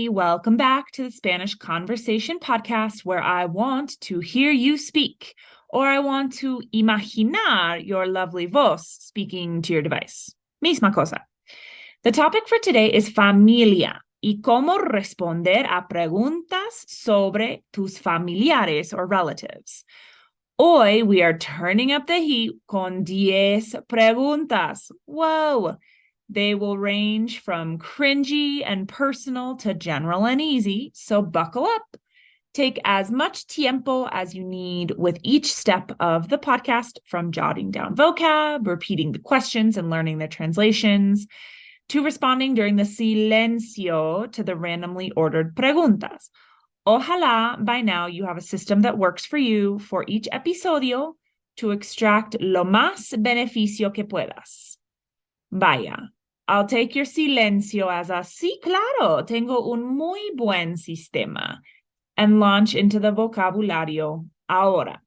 everybody. Welcome back to the Spanish Conversation Podcast, where I want to hear you speak, or I want to imaginar your lovely voz speaking to your device. Misma cosa. The topic for today is familia y cómo responder a preguntas sobre tus familiares or relatives. Hoy we are turning up the heat con 10 preguntas. Whoa! They will range from cringy and personal to general and easy, so buckle up. Take as much tiempo as you need with each step of the podcast, from jotting down vocab, repeating the questions and learning their translations, to responding during the silencio to the randomly ordered preguntas. Ojalá by now you have a system that works for you for each episodio to extract lo más beneficio que puedas. Vaya, I'll take your silencio as a sí, claro, tengo un muy buen sistema, and launch into the vocabulario ahora.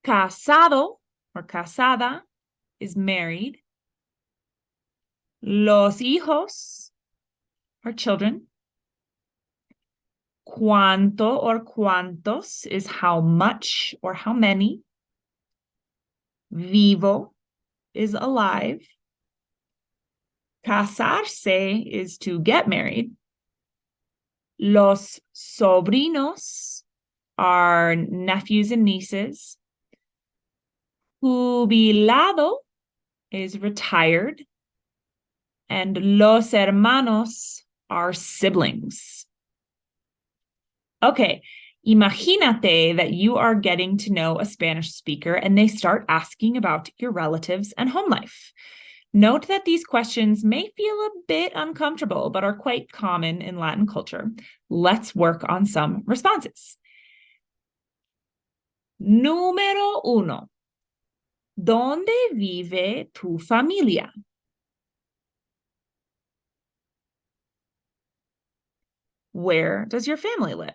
Casado or casada is married. Los hijos are children. Cuánto or cuántos is how much or how many. Vivo is alive. Casarse is to get married. Los sobrinos are nephews and nieces. Jubilado is retired. And los hermanos are siblings. Okay, imagínate that you are getting to know a Spanish speaker and they start asking about your relatives and home life. Note that these questions may feel a bit uncomfortable, but are quite common in Latin culture. Let's work on some responses. Número 1. ¿Dónde vive tu familia? Where does your family live?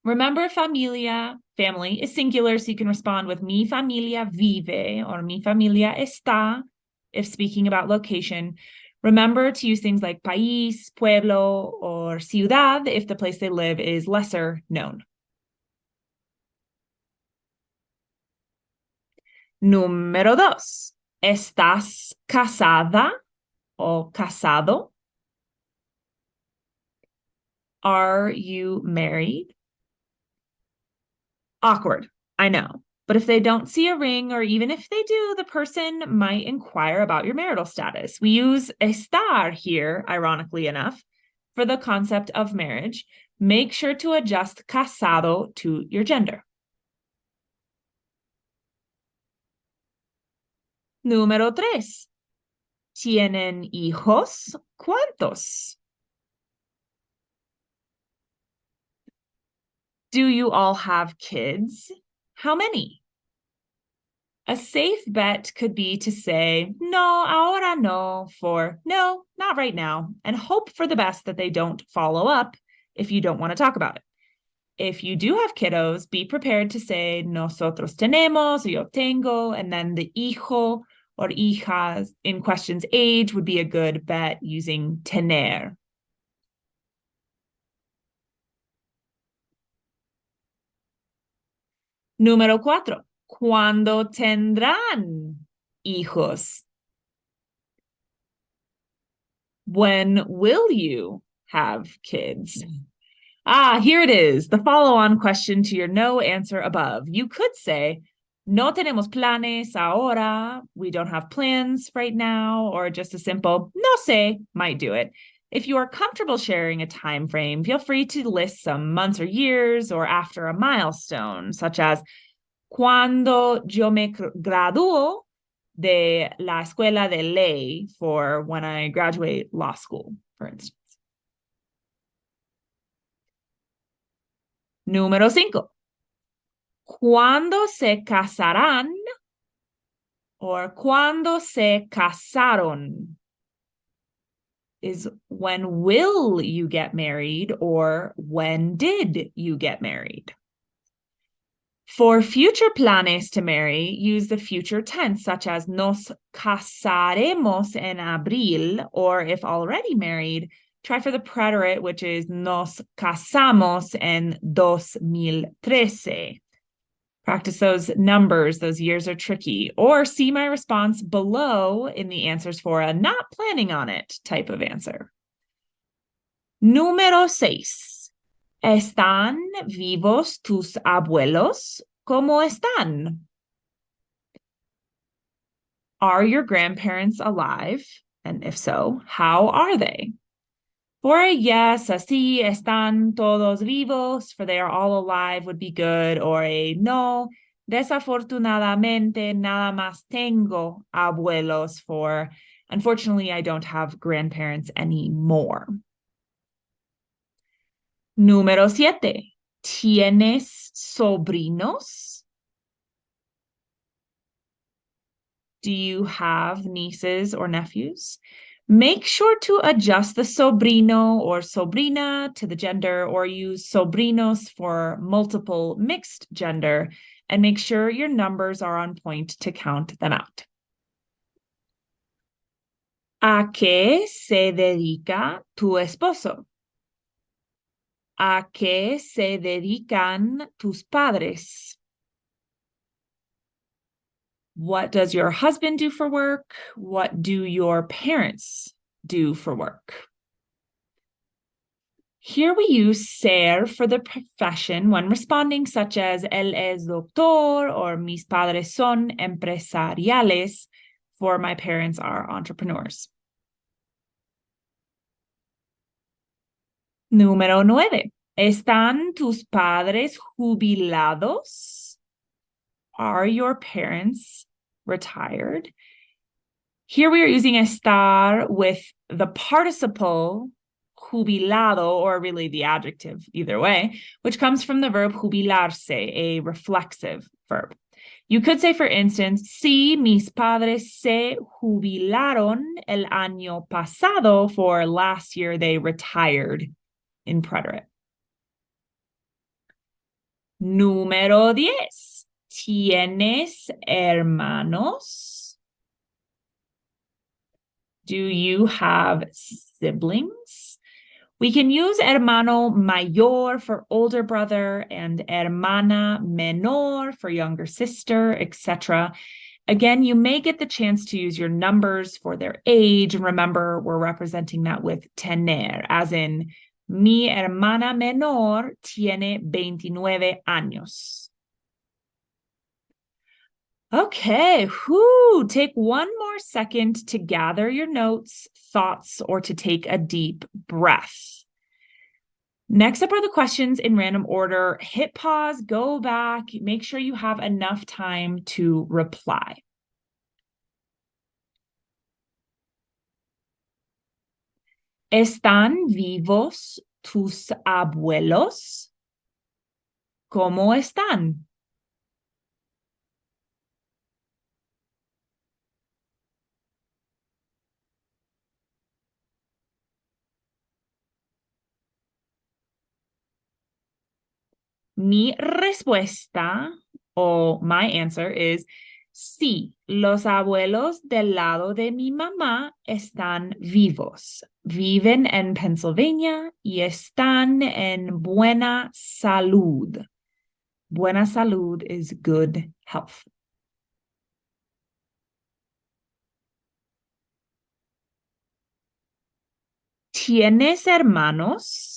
Remember, familia, family, is singular, so you can respond with mi familia vive or mi familia está if speaking about location. Remember to use things like país, pueblo, or ciudad if the place they live is lesser known. Número 2. ¿Estás casada o casado? Are you married? Awkward, I know. But if they don't see a ring, or even if they do, the person might inquire about your marital status. We use estar here, ironically enough, for the concept of marriage. Make sure to adjust casado to your gender. Número 3. ¿Tienen hijos? ¿Cuántos? Do you all have kids? How many? A safe bet could be to say, no, ahora no, for no, not right now, and hope for the best that they don't follow up if you don't want to talk about it. If you do have kiddos, be prepared to say, nosotros tenemos, or yo tengo, and then the hijo or hijas in question's age would be a good bet using tener. Número 4. ¿Cuándo tendrán hijos? When will you have kids? Here it is, the follow-on question to your no answer above. You could say, no tenemos planes ahora, we don't have plans right now, or just a simple no sé might do it. If you are comfortable sharing a time frame, feel free to list some months or years or after a milestone, such as cuando yo me gradúo de la escuela de ley, for when I graduate law school, for instance. Número 5. ¿Cuándo se casarán? Or ¿cuándo se casaron? Is when will you get married, or when did you get married? For future planes to marry, use the future tense, such as nos casaremos en abril, or if already married, Try for the preterite, which is nos casamos en 2013. Practice those numbers. Those years are tricky. Or see my response below in the answers for a not planning on it type of answer. Número 6. ¿Están vivos tus abuelos? ¿Cómo están? Are your grandparents alive? And if so, how are they? For a yes, así están todos vivos, for they are all alive would be good, or a no, desafortunadamente nada más tengo abuelos, for unfortunately I don't have grandparents anymore. Número 7. ¿Tienes sobrinos? Do you have nieces or nephews? Make sure to adjust the sobrino or sobrina to the gender, or use sobrinos for multiple mixed gender, and make sure your numbers are on point to count them out. ¿A qué se dedica tu esposo? ¿A qué se dedican tus padres? What does your husband do for work? What do your parents do for work? Here we use ser for the profession when responding, such as él es doctor or mis padres son empresariales, for my parents are entrepreneurs. Número 9. ¿Están tus padres jubilados? Are your parents retired? Here we are using estar with the participle jubilado, or really the adjective, either way, which comes from the verb jubilarse, a reflexive verb. You could say, for instance, sí, mis padres se jubilaron el año pasado, for last year they retired in preterite. Número 10. ¿Tienes hermanos? Do you have siblings? We can use hermano mayor for older brother and hermana menor for younger sister, etc. Again, you may get the chance to use your numbers for their age. And remember, we're representing that with tener, as in, mi hermana menor tiene 29 años. Okay, take one more second to gather your notes, thoughts, or to take a deep breath. Next up are the questions in random order. Hit pause, go back, make sure you have enough time to reply. ¿Están vivos tus abuelos? ¿Cómo están? Mi respuesta, o my answer, is sí, los abuelos del lado de mi mamá están vivos. Viven en Pennsylvania y están en buena salud. Buena salud is good health. ¿Tienes hermanos?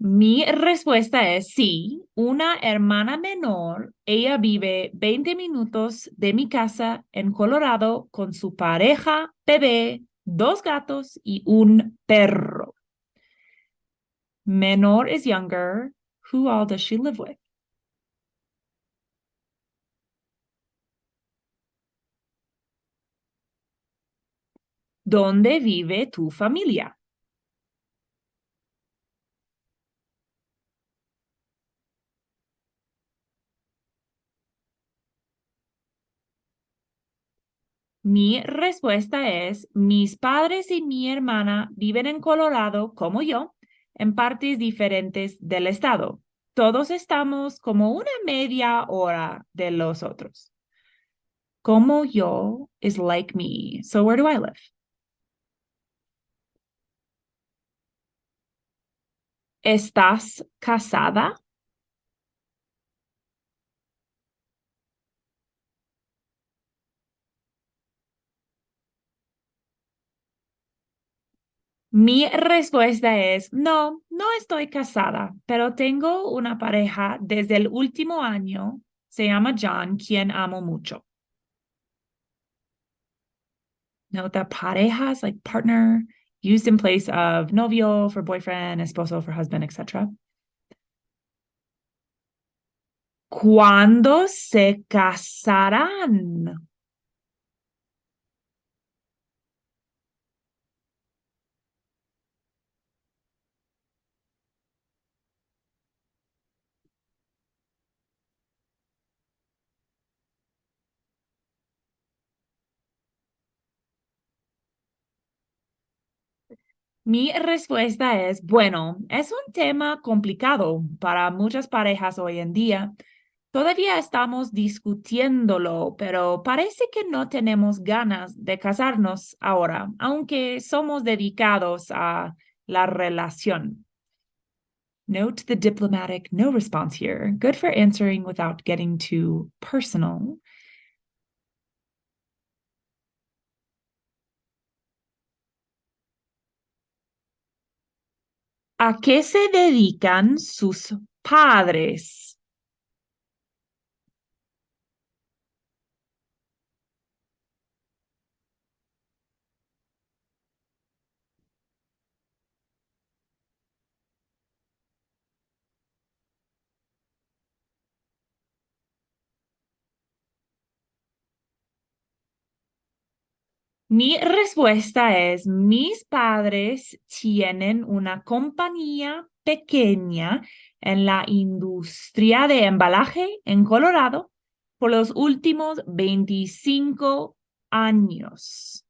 Mi respuesta es sí, una hermana menor. Ella vive 20 minutos de mi casa en Colorado con su pareja, bebé, 2 gatos y un perro. Menor is younger. Who all does she live with? ¿Dónde vive tu familia? Mi respuesta es, mis padres y mi hermana viven en Colorado como yo. en partes diferentes del estado. Todos estamos como una media hora de los otros. Como yo is like me. So where do I live? ¿Estás casada? Mi respuesta es, no, no estoy casada, pero tengo una pareja desde el último año. Se llama John, quien amo mucho. Note that parejas, like partner, used in place of novio for boyfriend, esposo for husband, etc. ¿Cuándo se casarán? Mi respuesta es, bueno, es un tema complicado para muchas parejas hoy en día. Todavía estamos discutiéndolo, pero parece que no tenemos ganas de casarnos ahora, aunque somos dedicados a la relación. Note the diplomatic no response here. Good for answering without getting too personal. ¿A qué se dedican sus padres? Mi respuesta es, mis padres tienen una compañía pequeña en la industria de embalaje en Colorado por los últimos 25 años.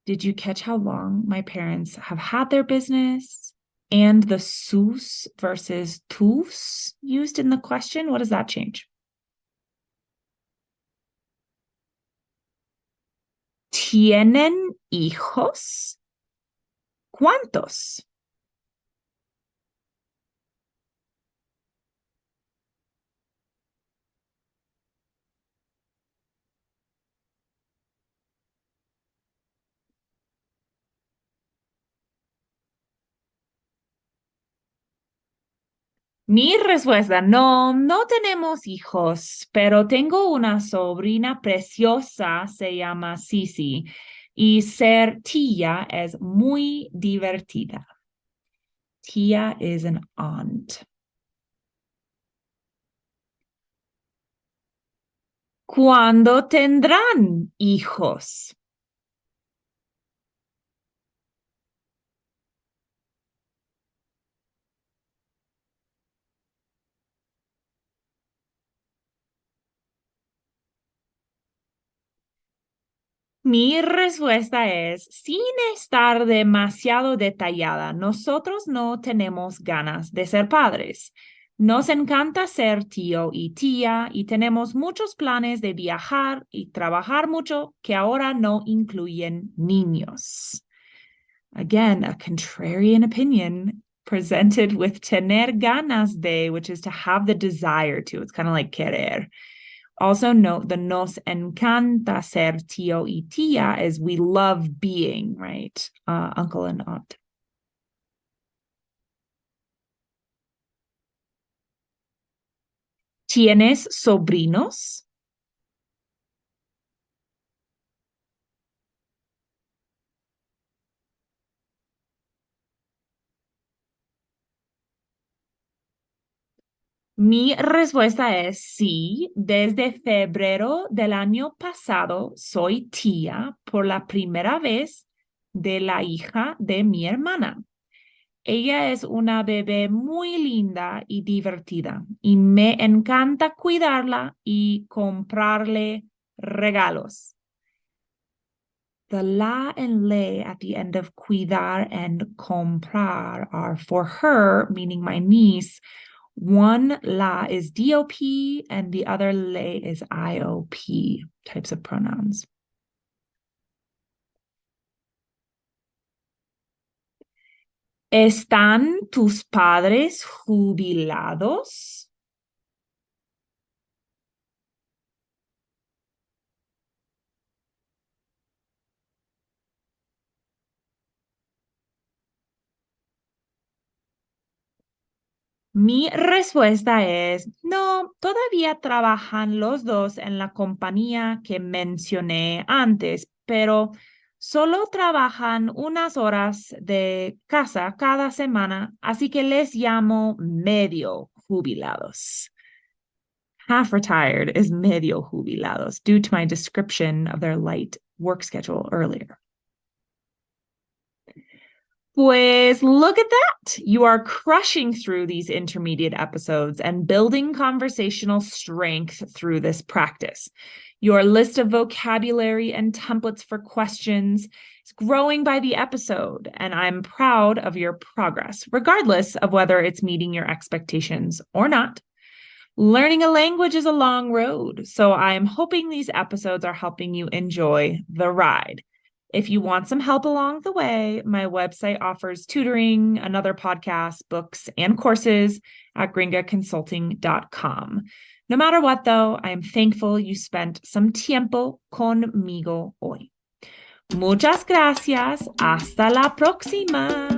Did you catch how long my parents have had their business? And the sus versus tus used in the question, what does that change? ¿Tienen hijos? ¿Cuántos? Mi respuesta, no, no tenemos hijos, pero tengo una sobrina preciosa, se llama Sisi, y ser tía es muy divertida. Tía is an aunt. ¿Cuándo tendrán hijos? Mi respuesta es, sin estar demasiado detallada, nosotros no tenemos ganas de ser padres. Nos encanta ser tío y tía y tenemos muchos planes de viajar y trabajar mucho que ahora no incluyen niños. Again, a contrarian opinion presented with tener ganas de, which is to have the desire to. It's kind of like querer. Also note the nos encanta ser tío y tía is we love being, right? Uncle and aunt. ¿Tienes sobrinos? Mi respuesta es sí. Desde febrero del año pasado soy tía por la primera vez de la hija de mi hermana. Ella es una bebé muy linda y divertida y me encanta cuidarla y comprarle regalos. The la and le at the end of cuidar and comprar are for her, meaning my niece. One la is DOP and the other le is IOP, types of pronouns. ¿Están tus padres jubilados? Mi respuesta es, no, todavía trabajan los dos en la compañía que mencioné antes, pero solo trabajan unas horas de casa cada semana, así que les llamo medio jubilados. Half retired is medio jubilados due to my description of their light work schedule earlier. Pues look at that. You are crushing through these intermediate episodes and building conversational strength through this practice. Your list of vocabulary and templates for questions is growing by the episode, and I'm proud of your progress, regardless of whether it's meeting your expectations or not. Learning a language is a long road, so I'm hoping these episodes are helping you enjoy the ride. If you want some help along the way, my website offers tutoring, another podcast, books, and courses at gringaconsulting.com. No matter what, though, I am thankful you spent some tiempo conmigo hoy. Muchas gracias. Hasta la próxima.